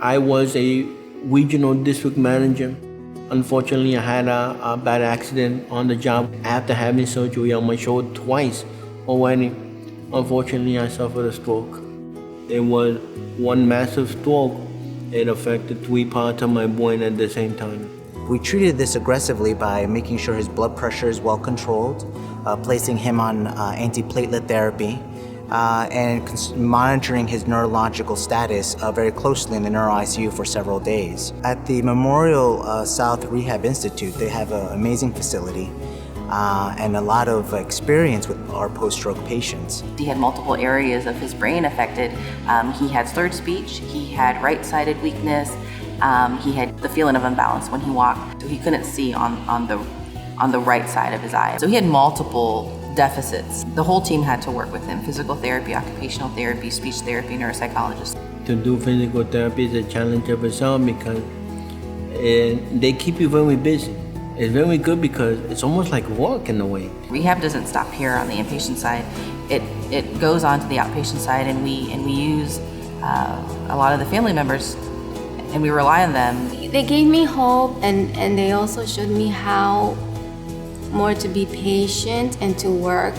I was a regional district manager. Unfortunately, I had a bad accident on the job after having surgery on my shoulder twice already. Unfortunately, I suffered a stroke. It was one massive stroke. It affected 3 parts of my brain at the same time. We treated this aggressively by making sure his blood pressure is well controlled, placing him on antiplatelet therapy, and monitoring his neurological status very closely in the neuro ICU for several days. At the Memorial South Rehab Institute, they have an amazing facility and a lot of experience with our post-stroke patients. He had multiple areas of his brain affected. He had slurred speech, he had right-sided weakness, he had the feeling of imbalance when he walked, so he couldn't see on the right side of his eye. So he had multiple deficits. The whole team had to work with him: physical therapy, occupational therapy, speech therapy, neuropsychologist. To do physical therapy is a challenge of itself because they keep you very busy. It's very good because it's almost like work in a way. Rehab doesn't stop here on the inpatient side. It goes on to the outpatient side, and we use a lot of the family members, and we rely on them. They gave me hope, and they also showed me how more to be patient and to work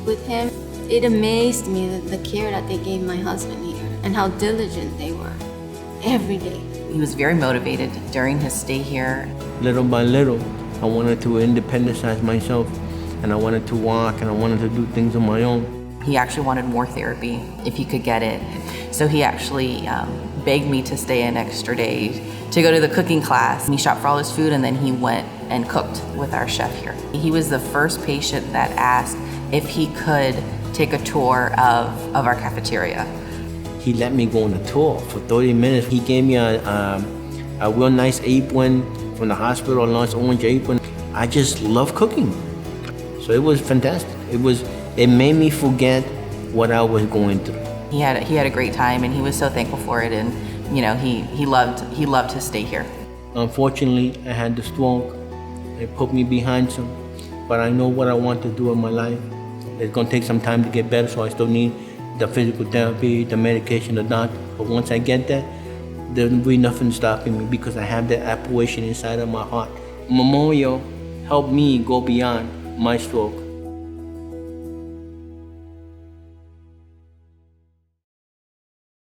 with him. It amazed me that the care that they gave my husband here and how diligent they were every day. He was very motivated during his stay here. Little by little, I wanted to independencize myself, and I wanted to walk, and I wanted to do things on my own. He actually wanted more therapy if he could get it. So he actually begged me to stay an extra day to go to the cooking class. He shopped for all his food, and then he went and cooked with our chef here. He was the first patient that asked if he could take a tour of our cafeteria. He let me go on a tour for 30 minutes. He gave me a real nice apron from the hospital, a nice orange apron. I just love cooking. So it was fantastic. It made me forget what I was going through. He had a great time, and he was so thankful for it, and he loved his stay here. Unfortunately, I had the stroke. It put me behind some, but I know what I want to do in my life. It's gonna take some time to get better, so I still need the physical therapy, the medication, the doctor. But once I get that, there'll be nothing stopping me because I have that aspiration inside of my heart. Memorial helped me go beyond my stroke.